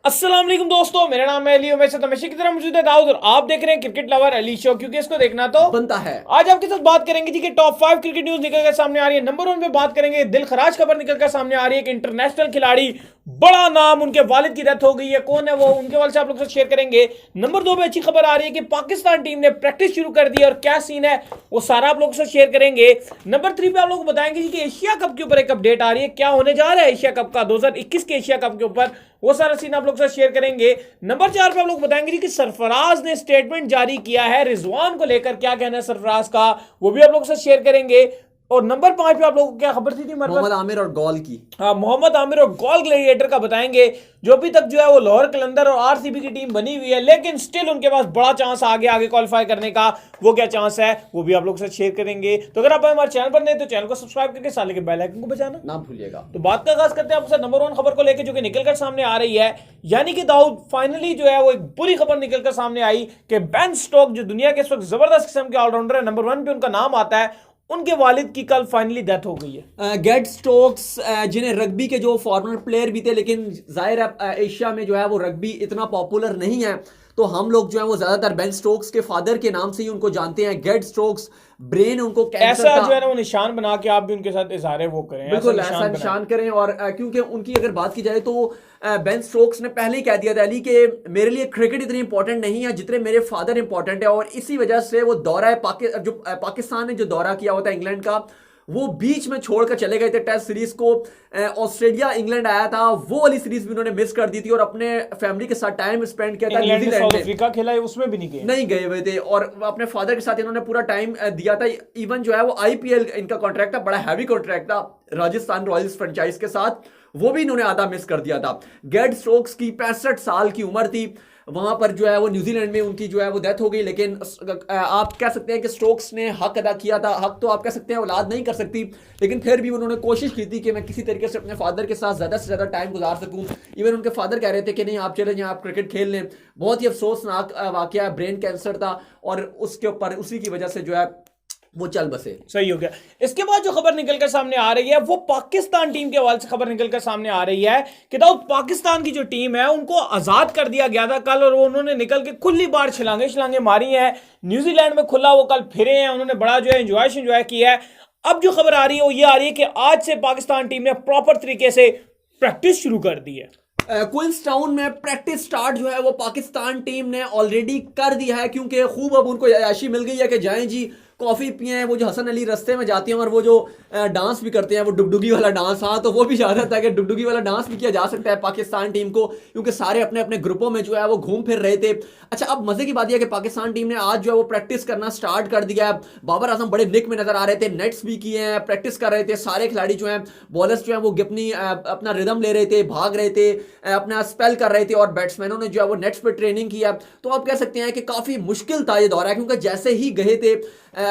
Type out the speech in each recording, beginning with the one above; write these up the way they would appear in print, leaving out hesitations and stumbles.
अस्सलाम वालेकुम दोस्तों, मेरा नाम है अली और मेरे साथ हमेशा की तरह मौजूद है दाऊद और आप देख रहे हैं क्रिकेट लवर अली शो, क्योंकि इसको देखना तो बनता है। आज आपके साथ बात करेंगे जी कि टॉप 5 क्रिकेट न्यूज निकल कर सामने आ रही है। नंबर 1 पे बात करेंगे, दिल खराज खबर निकल कर सामने आ रही है कि इंटरनेशनल खिलाड़ी, बड़ा नाम, उनके वालिद की डेथ हो गई है। कौन है वो, उनके वाले से आप लोग से शेयर करेंगे। नंबर 2 पे अच्छी खबर आ रही है कि पाकिस्तान टीम ने प्रैक्टिस शुरू कर दी है और क्या सीन है वो सारा आप लोगों से शेयर करेंगे। नंबर 3 पे आप लोग को बताएंगे जी कि एशिया कप के ऊपर एक अपडेट आ रही है, क्या होने जा रहा है एशिया कप का, 2021 के एशिया कप के ऊपर, वो सारा सीन आप लोग से शेयर करेंगे। नंबर 4 पे आप लोग बताएंगे जी कि सरफराज ने स्टेटमेंट जारी किया है रिजवान को लेकर, क्या कहना है सरफराज का, वो भी आप लोग से शेयर करेंगे। और नंबर 5 पे आप लोगों को क्या खबर थी मोहम्मद आमिर और गॉल की। हाँ, मोहम्मद आमिर और गॉल ग्लैडिएटर का बताएंगे। जो अभी तक जो है वो लाहौर कलंदर और आरसीबी की टीम बनी हुई है, लेकिन स्टिल उनके पास बड़ा चांस आगे क्वालिफाई करने का। वो क्या चांस है वो भी आप लोग से शेयर करेंगे। तो अगर आप हमारे चैनल पर नहीं तो चैनल को सब्सक्राइब करके साले के बेल आइकन को बजाना ना भूलिएगा। तो बात का आगाज करते हैं आपसे नंबर 1 खबर को लेकर, जो कि निकलकर सामने आ रही है, यानी कि दाऊद फाइनली जो है वो एक बुरी खबर निकलकर सामने आई कि बेन स्टोक, जो दुनिया के इस वक्त जबरदस्त किस्म के ऑलराउंडर है, नंबर 1 पे उनका नाम आता है, उनके वालिद की कल फाइनली डेथ हो गई है। गेट स्टोक्स, जिन्हें रग्बी के जो फॉर्मर प्लेयर भी थे, लेकिन जाहिर है एशिया में जो है वो रग्बी इतना पॉपुलर नहीं है, तो हम लोग जो है वो ज्यादातर बेन स्टोक्स के फादर के नाम से ही उनको जानते हैं। गेट स्टोक्स ब्रेन उनको कैंसर ऐसा जो है ना वो निशान बना के आप भी उनके साथ इज़हारे वो करें, बिल्कुल ऐसा निशान करें। और क्योंकि उनकी अगर बात की जाए तो बेन स्टोक्स ने पहले ही कह दिया था अली कि मेरे लिए क्रिकेट इतनी इंपॉर्टेंट नहीं है जितने मेरे फादर इंपॉर्टेंट है, और इसी वजह से वो दौरा पाकिस्तान ने जो दौरा किया होता है इंग्लैंड का, वो बीच में छोड़कर चले गए थे। टेस्ट सीरीज को ऑस्ट्रेलिया इंग्लैंड आया था, वो वाली सीरीज भी उन्होंने मिस कर दी थी और अपने फैमिली के साथ टाइम स्पेंड किया था। न्यूजीलैंड साउथ अफ्रीका खेला है, उसमें भी नहीं गए हुए थे, और अपने फादर के साथ इन्होंने पूरा टाइम दिया था। इवन जो है वो आईपीएल इनका कॉन्ट्रैक्ट था, बड़ा हैवी कॉन्ट्रैक्ट था राजस्थान रॉयल्स फ्रेंचाइज के साथ, वो भी इन्होंने आधा मिस कर दिया था। गेट स्टोक्स की 65 साल की उम्र थी, वहां पर जो है वो न्यूजीलैंड में उनकी जो है वो डेथ हो गई। लेकिन आप कह सकते हैं कि स्टोक्स ने हक अदा किया था। हक तो आप कह सकते हैं औलाद नहीं कर सकती, लेकिन फिर भी उन्होंने कोशिश की थी कि मैं किसी तरीके से अपने फादर के साथ ज्यादा से ज्यादा टाइम गुजार सकूं। इवन उनके फादर कह रहे थे कि नहीं आप चले जाएं, आप क्रिकेट खेल लें। बहुत ही अफसोसनाक वाकया, ब्रेन कैंसर था और उसके ऊपर उसी की वजह से जो है वो चल बसे। सही हो गया। इसके बाद जो खबर निकलकर सामने आ रही है वो पाकिस्तान टीम के हवाले से खबर निकलकर सामने आ रही है कि दाऊद पाकिस्तान की जो टीम है उनको आजाद कर दिया गया था कल, और उन्होंने निकल के खुली बार छलांगे मारी है। न्यूजीलैंड में खुला वो कल फिरे हैं, उन्होंने बड़ा जो है एंजॉय किया है। अब जो खबर आ रही है वो ये आ रही है कि आज से पाकिस्तान टीम ने प्रॉपर तरीके से प्रैक्टिस शुरू कर दी है। क्वींसटाउन में प्रैक्टिस स्टार्ट जो है वो पाकिस्तान टीम ने ऑलरेडी कर दिया है, क्योंकि खूब अब उनको याशी मिल गई है कि जाएं जी कॉफी पिए। वो जो हसन अली रास्ते में जाते हैं और वो जो डांस भी करते हैं, वो डुगडुगी वाला डांस, हाँ तो वो भी इजाजत है कि डुगडुगी वाला डांस भी किया जा सकता है पाकिस्तान टीम को, क्योंकि सारे अपने अपने ग्रुपों में जो है वो घूम फिर रहे थे। अच्छा, अब मजे की बात यह है कि पाकिस्तान टीम ने आज जो है वो प्रैक्टिस करना स्टार्ट कर दिया है। बाबर आजम बड़े निक में नजर आ रहे थे, नेट्स भी किए हैं, प्रैक्टिस कर रहे थे। सारे खिलाड़ी जो हैं, बॉलर्स जो हैं, वो अपना रिदम ले रहे थे, भाग रहे थे, अपना स्पेल कर रहे थे, और बैट्समैनों ने जो है वो नेट्स पर ट्रेनिंग किया। तो आप कह सकते हैं कि काफी मुश्किल था ये दौरा, क्योंकि जैसे ही गए थे,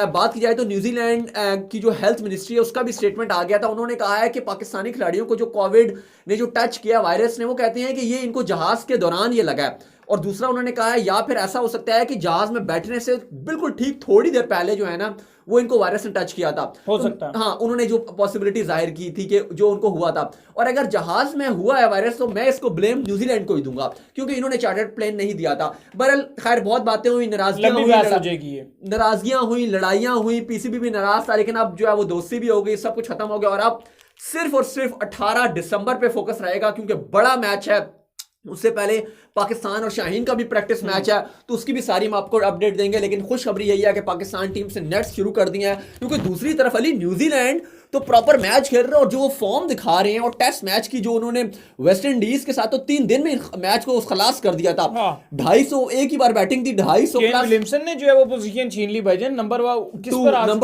बात की जाए तो न्यूजीलैंड की जो हेल्थ मिनिस्ट्री है उसका भी स्टेटमेंट आ गया था। उन्होंने कहा है कि पाकिस्तानी खिलाड़ियों को जो कोविड ने जो टच किया वायरस ने, वो कहते हैं कि ये इनको जहाज के दौरान ये लगा है। और दूसरा उन्होंने कहा है या फिर ऐसा हो सकता है कि जहाज में बैठने से बिल्कुल ठीक थोड़ी देर पहले जो है ना वो इनको वायरस ने टच किया था, हो सकता है। हाँ, उन्होंने जो पॉसिबिलिटी जाहिर की थी कि जो उनको हुआ था। और अगर जहाज में हुआ है वायरस तो मैं इसको ब्लेम न्यूजीलैंड को ही दूंगा, क्योंकि इन्होंने चार्टर्ड प्लेन नहीं दिया था। बहरहाल खैर बहुत बातें हुई, नाराजगियां हुई, लड़ाइयां हुई, पीसीबी भी नाराज था, लेकिन अब जो है वो दोस्ती भी हो गई, सब कुछ खत्म हो गया। और अब सिर्फ और सिर्फ 18 दिसंबर पे फोकस रहेगा, क्योंकि बड़ा मैच है। उससे पहले पाकिस्तान और शाहीन का भी प्रैक्टिस मैच है, तो उसकी भी सारी हम आपको अपडेट देंगे। लेकिन खुशखबरी यही है कि पाकिस्तान टीम से नेट्स शुरू कर दिए हैं, क्योंकि दूसरी तरफ अली न्यूजीलैंड तो प्रॉपर मैच खेल रहे हैं, और जो वो फॉर्म दिखा रहे हैं, और टेस्ट मैच की जो उन्होंने वेस्ट इंडीज के साथ तो 3 दिन में मैच को खलास कर दिया था। 250 एक ही बार बैटिंग थी, 250 केन विलियमसन ने जो है वो पोजीशन छीन ली भाईजान, नंबर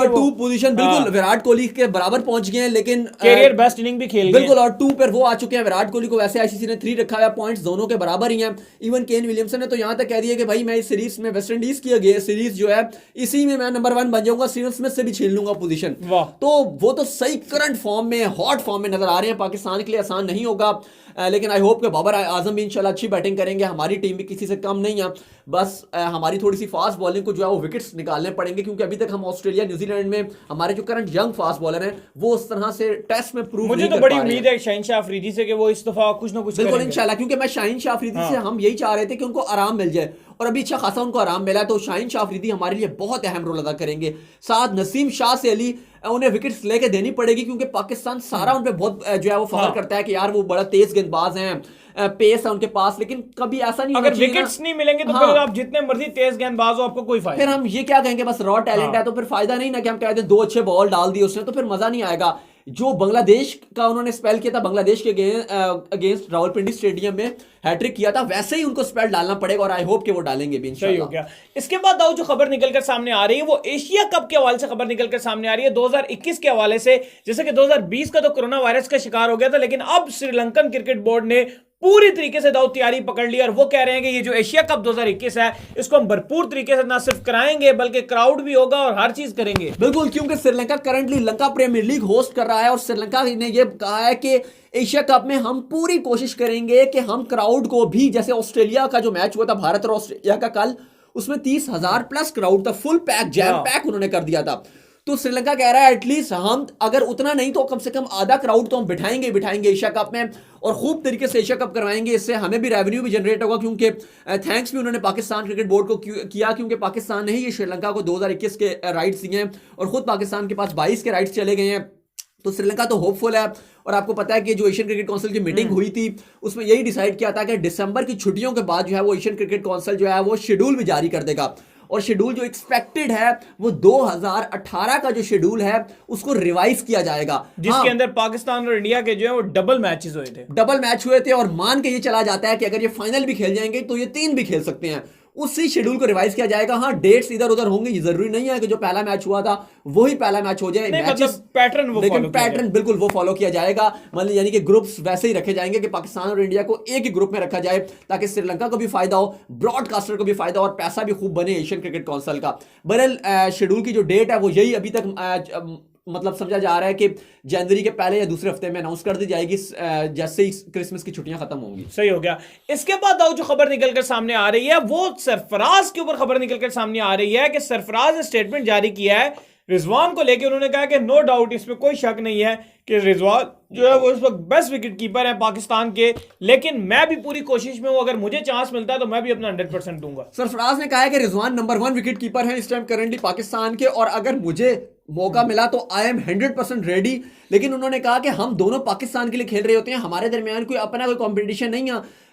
2 पोजीशन बिल्कुल विराट कोहली के बराबर पहुंच गए हैं, लेकिन कैरियर बेस्ट इनिंग भी खेल बिल्कुल, और 2 पर वो आ चुके हैं। विराट कोहली को वैसे आईसीसी ने 3 रखा है, पॉइंट्स दोनों के बराबर ही हैं। इवन केन विलियमसन ने तो यहां तक कह दिया कि भाई मैं इस सीरीज में, वेस्ट इंडीज की सीरीज जो है, इसी में मैं नंबर 1 बन जाऊंगा, स्टीवन स्मिथ से भी छीन लूंगा पोजीशन। तो वो तो सही करंट फॉर्म में, हॉट फॉर्म में नजर आ रहे हैं। पाकिस्तान के लिए आसान नहीं होगा, लेकिन आई होप कि बाबर आजम भी इंशाल्लाह अच्छी बैटिंग करेंगे। हमारी टीम भी किसी से कम नहीं है, बस हमारी थोड़ी सी फास्ट बॉलिंग को जो है वो विकेट्स निकालने पड़ेंगे, क्योंकि अभी तक हम ऑस्ट्रेलिया न्यूजीलैंड में हमारे जो करंट यंग फास्ट बॉलर हैं वो उस तरह से टेस्ट में प्रूव मुझे तो बड़ी उम्मीद है शाहीन शाह अफरीदी से कि वो इस दफा कुछ ना कुछ बिल्कुल इंशाल्लाह, क्योंकि मैं शाहीन शाह अफरीदी से हम यही चाह रहे थे कि उनको आराम मिल जाए, और अभी अच्छा खासा उनको आराम मिला, तो शाहीन शाह अफरीदी हमारे लिए बहुत अहम रोल अदा करेंगे। साथ नसीम शाह से अली उन्हें विकेट्स लेके देनी पड़ेगी, क्योंकि पाकिस्तान सारा उन पे बहुत जो है वो फखर करता है कि यार वो बड़ा तेज गेंदबाज हैं, पेस है उनके पास, लेकिन कभी ऐसा नहीं, अगर विकेट्स नहीं मिलेंगे तो फिर आप जितने मर्जी तेज गेंदबाज हो आपको कोई फायदा, फिर हम ये क्या कहेंगे, बस रॉ टैलेंट है, तो फिर फायदा नहीं ना कि हम कहते हैं 2 अच्छे बॉल डाल दिए उसने, तो फिर मजा नहीं आएगा। जो बांग्लादेश का उन्होंने स्पेल किया था, बांग्लादेश के अगेंस्ट रावलपिंडी स्टेडियम में हैट्रिक किया था, वैसे ही उनको स्पेल डालना पड़ेगा, और आई होप कि वो डालेंगे भी इंशाल्लाह। सही हो गया। इसके बाद दाऊद जो खबर निकलकर सामने आ रही है वो एशिया कप के हवाले से खबर निकलकर सामने आ रही है 2021 के हवाले से। जैसे कि 2020 का तो कोरोना वायरस का शिकार हो गया था, लेकिन अब श्रीलंकन क्रिकेट बोर्ड ने पूरी तरीके से दाऊद तैयारी पकड़ ली, और वो कह रहे हैं कि ये जो एशिया कप 2021 है इसको हम भरपूर तरीके से ना सिर्फ कराएंगे बल्कि क्राउड भी होगा और हर चीज करेंगे। बिल्कुल, क्योंकि Sri Lanka currently Lanka premier league host कर रहा है, और श्रीलंका ने ये कहा है कि एशिया कप में हम पूरी कोशिश करेंगे कि हम क्राउड को भी, जैसे ऑस्ट्रेलिया का जो मैच हुआ था भारत और ऑस्ट्रेलिया का कल, उसमें 30,000 प्लस क्राउड था, फुल पैक, जैम पैक उन्होंने कर दिया था। तो श्रीलंका कह रहा है एटलीस्ट हम अगर उतना नहीं तो कम से कम आधा क्राउड तो हम बिठाएंगे एशिया कप में, और खूब तरीके से एशिया कप करवाएंगे। इससे हमें भी रेवेन्यू भी जनरेट होगा, क्योंकि थैंक्स भी उन्होंने पाकिस्तान क्रिकेट बोर्ड को किया, क्योंकि पाकिस्तान ने ही ये श्रीलंका को 2021 के राइट्स दिए हैं, और खुद पाकिस्तान के पास 22 के राइट्स चले गए हैं। तो श्रीलंका तो होपफुल है, और आपको पता है कि जो एशियन क्रिकेट काउंसिल की मीटिंग हुई थी उसमें यही डिसाइड किया था कि दिसंबर की छुट्टियों के बाद जो है वो एशियन क्रिकेट काउंसिल जो है वो शेड्यूल भी जारी कर देगा, और शेड्यूल जो एक्सपेक्टेड है वो 2018 का जो शेड्यूल है उसको रिवाइज किया जाएगा, जिसके अंदर पाकिस्तान और इंडिया के जो है वो डबल मैचेस हुए थे, और मान के ये चला जाता है कि अगर ये फाइनल भी खेल जाएंगे तो ये 3 भी खेल सकते हैं। उसी शेड्यूल को रिवाइज किया जाएगा। हाँ, डेट्स इधर उधर होंगे, ये जरूरी नहीं है कि जो पहला मैच हुआ था वही पहला मैच हो जाए, मतलब पैटर्न वो, लेकिन पैटर्न बिल्कुल वो फॉलो किया जाएगा। मतलब यानी कि ग्रुप्स वैसे ही रखे जाएंगे कि पाकिस्तान और इंडिया को एक ही ग्रुप में रखा जाए, ताकि श्रीलंका को भी फायदा हो, ब्रॉडकास्टर को भी फायदा हो, और पैसा भी खूब बने एशियन क्रिकेट काउंसिल का। बहरहाल शेड्यूल की जो डेट है वो यही अभी तक मतलब समझा जा रहा है कि जनवरी के पहले या दूसरे हफ्ते में अनाउंस कर दी जाएगी, जैसे ही क्रिसमस की छुट्टियां खत्म होंगी। सही हो गया। इसके बाद दाऊद जो खबर निकलकर सामने आ रही है वो सरफराज के ऊपर खबर निकलकर सामने आ रही है कि सरफराज ने स्टेटमेंट जारी किया है रिजवान को लेकर। उन्होंने कहा कि नो डाउट, इसमें कोई शक नहीं है कि रिजवान जो है वो इस वक्त बेस्ट विकेट कीपर है पाकिस्तान के, लेकिन मैं भी पूरी कोशिश में हूं, अगर मुझे चांस मिलता है तो मैं भी अपना 100% दूंगा। सरफराज ने कहा है कि रिजवान नंबर 1 विकेट कीपर है इस टाइम करंटली पाकिस्तान के, और अगर मुझे मौका मिला तो आई एम 100% रेडी। लेकिन उन्होंने कहा कि हम दोनों पाकिस्तान के लिए खेल रहे होते हैं, हमारे दरमियान कोई अपना कोई कंपटीशन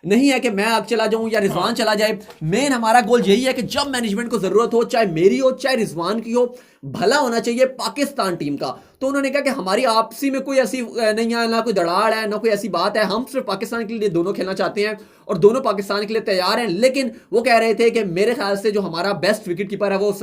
नहीं है कि मैं अब चला जाऊं या रिजवान चला जाए। मेन हमारा गोल यही है कि जब मैनेजमेंट को जरूरत हो, चाहे मेरी हो चाहे रिजवान की हो, भला होना चाहिए पाकिस्तान टीम का। तो उन्होंने कहा कि हमारी आपसी में कोई ऐसी नहीं है, ना कोई दड़ाड़ है, ना कोई ऐसी बात है, हम सिर्फ पाकिस्तान के लिए दोनों खेलना चाहते हैं और दोनों पाकिस्तान के लिए तैयार हैं। लेकिन वो कह रहे थे कि मेरे ख्याल से जो हमारा बेस्ट विकेट कीपर है वो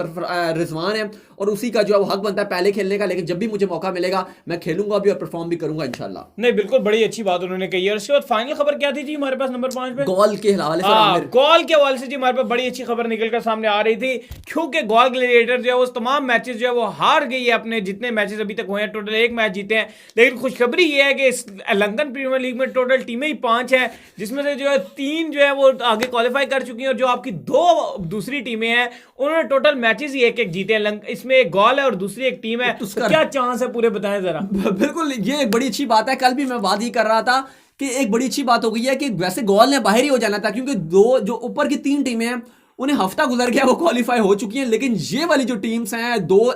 रिजवान है, और उसी का जो है वो हक बनता है पहले खेलने का, लेकिन जब भी मुझे मौका मिलेगा मैं खेलूंगा भी और परफॉर्म भी करूंगा इंशाल्लाह। नहीं, बिल्कुल बड़ी अच्छी बात उन्होंने कही है। और इसके बाद फाइनल खबर क्या थी जी हमारे पास नंबर 5 पे? गोल के हवाले से, गोल के हवाले से जी हमारे पास बड़ी अच्छी खबर निकलकर सामने आ रही थी, क्योंकि गोल ग्लैडिएटर जो है वो तमाम मैचेस जो है वो हार गई है। अपने जितने मैचेस अभी तक हुए हैं टोटल 1 मैच जीते हैं, लेकिन खुशखबरी ये है कि इस लंदन प्रीमियर लीग में टोटल टीमें ही 5 हैं, जिसमें से जो है 3 जो है वो आगे क्वालिफाई कर चुकी हैं, और जो आपकी 2 दूसरी टीमें हैं उन्होंने टोटल मैचेस ही 1-1 जीते हैं। इसमें एक गोल है और दूसरी एक टीम है, तो क्या चांस है पूरे बताएं जरा। बिल्कुल, ये एक बड़ी अच्छी बात है। कल भी मैं बात ही कर रहा था कि एक बड़ी अच्छी बात हो गई है कि वैसे गोल ने बाहर ही हो जाना था, क्योंकि 2 जो ऊपर की 3 टीमें हैं उन्हें हफ्ता गुजर गया, वो क्वालिफाई हो चुकी हैं। लेकिन ये वाली जो टीम्स हैं 2,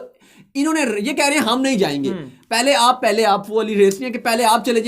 इन्होंने ये कह रहे हैं हम नहीं जाएंगे, पहले आप, वो वाली रेस नहीं है कि पहले आप चले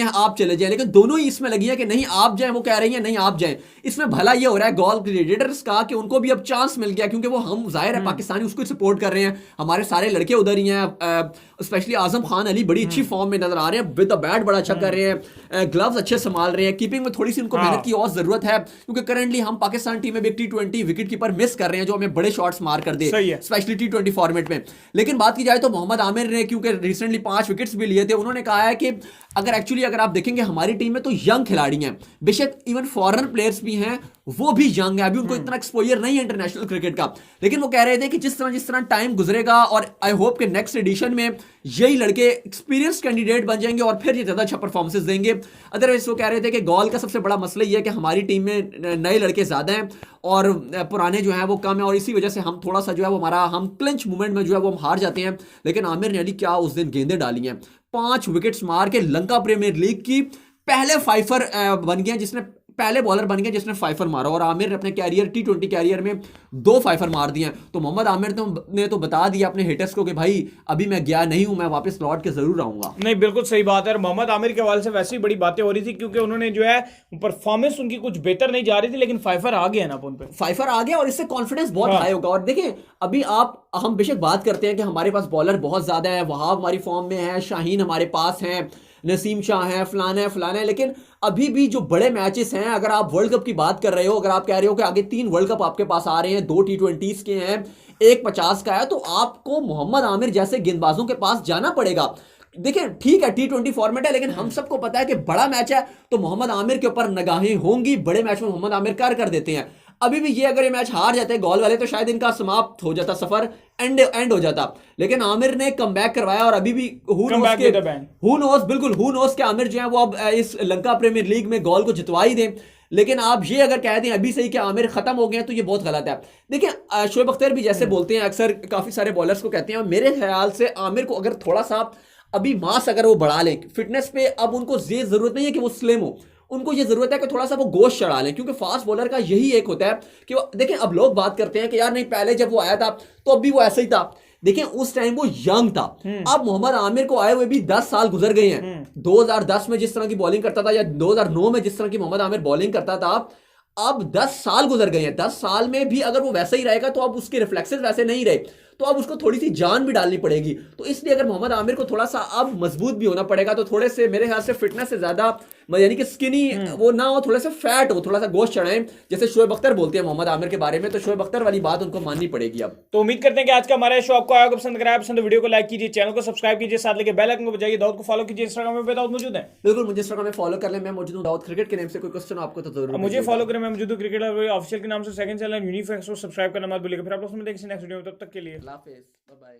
जाएं, लेकिन दोनों ही इसमें लगी है कि नहीं आप जाएं, वो कह रही है नहीं आप जाएं। इसमें भला ये हो रहा है गोल ग्लैडिएटर्स का कि उनको भी अब चांस मिल गया, क्योंकि वो हम जाहिर है पाकिस्तानी उसको सपोर्ट कर रहे हैं, हमारे सारे लड़के उधर ही हैं, स्पेशली आजम खान अली बड़ी अच्छी फॉर्म में नजर आ रहे हैं, विद द बैट बड़ा अच्छा कर रहे हैं, ग्लव्स अच्छे संभाल रहे हैं, कीपिंग में थोड़ी सी उनको मेहनत की और जरूरत है, क्योंकि करंटली हम पाकिस्तान टीम में भी T20 विकेट कीपर मिस कर रहे हैं जो हमें बड़े शॉट्स मार कर दे, स्पेशली T20 फॉर्मेट में। लेकिन बात की जाए तो मोहम्मद आमिर ने क्योंकि रिसेंटली 5 विकेट्स भी लिए थे, उन्होंने कहा है कि अगर आप देखेंगे हमारी टीम में तो यंग खिलाड़ी हैं, बेशक इवन फॉरेन प्लेयर्स भी हैं, वो भी यंग है, अभी उनको इतना एक्सपोजर नहीं है इंटरनेशनल क्रिकेट का, लेकिन वो कह रहे थे कि जिस तरह टाइम गुजरेगा और आई होप कि नेक्स्ट एडिशन में यही लड़के एक्सपीरियंस कैंडिडेट बन जाएंगे और फिर ये ज्यादा अच्छा परफॉर्मेंसेस देंगे। अदरवाइज वो कह रहे थे कि गॉल का सबसे बड़ा मसला ये है कि हमारी टीम में नए लड़के ज्यादा हैं और पुराने जो हैं वो कम है, और इसी वजह से हम थोड़ा सा जो है वो हमारा हम क्लिंच मूवमेंट में जो है वो हम हार जाते हैं। लेकिन आमिर ने अली क्या उस दिन गेंदें डाली हैं, 5 विकेट्स मार के लंका प्रीमियर लीग की पहले फाइफर बन गया, जिसने पहले बॉलर बन गया जिसने फाइफर मारा, और आमिर ने अपने कैरियर T20 कैरियर में 2 फाइफर मार दिए हैं। तो मोहम्मद आमिर ने तो बता दिया अपने हेटर्स को कि भाई अभी मैं गया नहीं हूं, मैं वापस लौट के जरूर आऊंगा। नहीं, बिल्कुल सही बात है। मोहम्मद आमिर के हवाले से वैसे ही बड़ी बातें हो रही थी क्योंकि उन्होंने जो है परफॉर्मेंस उनकी कुछ बेहतर नहीं जा रही थी, लेकिन फाइफर आ गया ना उन पे, फाइफर आ गया और इससे कॉन्फिडेंस बहुत हाई होगा। और देखिए अभी हम बेशक बात करते हैं कि हमारे पास बॉलर बहुत ज्यादा है, वहाब हमारी फॉर्म में है, शाहीन हमारे पास है, नसीम शाह है, फलाना है, लेकिन अभी भी जो बड़े मैचेस हैं, अगर आप वर्ल्ड कप की बात कर रहे हो, अगर आप कह रहे हो कि आगे 3 वर्ल्ड कप आपके पास आ रहे हैं, 2 T20s के हैं, 1 50 का है, तो आपको मोहम्मद आमिर जैसे गेंदबाजों के पास जाना पड़ेगा। देखिए ठीक है T20 फॉर्मेट है, लेकिन हम सबको पता है कि बड़ा मैच है तो मोहम्मद आमिर के ऊपर निगाहें होंगी, बड़े मैच में मोहम्मद आमिर कर देते हैं। अभी भी ये अगर ये मैच हार जाते गॉल वाले तो शायद इनका समाप्त हो जाता, सफर एंड हो जाता, लेकिन आमिर ने कमबैक करवाया और अभी भी हु नोस के आमिर जो है वो अब इस लंका प्रीमियर लीग में गॉल को जितवा ही दें। लेकिन आप ये अगर कह दें अभी से ही कि आमिर खत्म हो गए तो ये बहुत गलत है। देखिए शोएब अख्तर भी जैसे बोलते हैं, अक्सर काफी सारे बॉलर्स को कहते हैं, मेरे ख्याल से आमिर को अगर थोड़ा सा अभी मास अगर वो बढ़ा लें फिटनेस पे, अब उनको ये जरूरत नहीं है कि वो स्लिम हो, उनको ये जरूरत है कि थोड़ा सा वो गोश्त चढ़ा लें, क्योंकि फास्ट बॉलर का यही एक होता है कि वो देखें, अब लोग बात करते हैं कि यार नहीं पहले जब वो आया था तो अभी वो ऐसा ही था, देखें उस टाइम वो यंग था। अब मोहम्मद आमिर को आए हुए भी 10 साल गुजर गए हैं। 2010 में जिस तरह की बॉलिंग करता था या 2009 में जिस तरह की मोहम्मद आमिर बॉलिंग करता था, अब 10 साल गुजर गए हैं। 10 साल में भी अगर वो वैसा ही रहेगा तो अब उसके रिफ्लेक्सेस वैसे नहीं रहे, तो अब उसको थोड़ी सी जान भी डालनी पड़ेगी। तो इसलिए अगर मोहम्मद आमिर को थोड़ा सा अब मजबूत भी होना पड़ेगा, तो थोड़े से मेरे ख्याल से फिटनेस से ज्यादा यानी कि स्किनी वो ना हो, थोड़ा सा फैट हो, थोड़ा सा गोश्त चढ़ाएं, जैसे शोएब अख्तर बोलते हैं मोहम्मद आमिर के बारे में, तो शोएब अख्तर वाली बात उनको माननी पड़ेगी। अब तो उम्मीद करते हैं कि आज का हमारा शो आपको आया, पसंद कराया, पसंद वीडियो को लाइक कीजिए, चैनल को सब्सक्राइब कीजिए, साथ लेके बेल आइकन को बजाइए, दाऊद को फॉलो कीजिए, इंस्टाग्राम में दाऊद मौजूद है। बिल्कुल मुझे इंस्टाग्राम में फॉलो कर लें, मैं मौजूद हूं दाऊद क्रिकेट के नाम से। कोई क्वेश्चन आपको तो जरूर मुझे फॉलो करें, मैं मौजूद हूं क्रिकेट ऑफिशियल के नाम से, सेकंड चैनल यूनिफेक्स को सब्सक्राइब करना मत भूलिएगा। फिर आप लोग मिलते हैं किसी नेक्स्ट वीडियो में, तब तक के लिए अल्लाह हाफिज़, बाय बाय।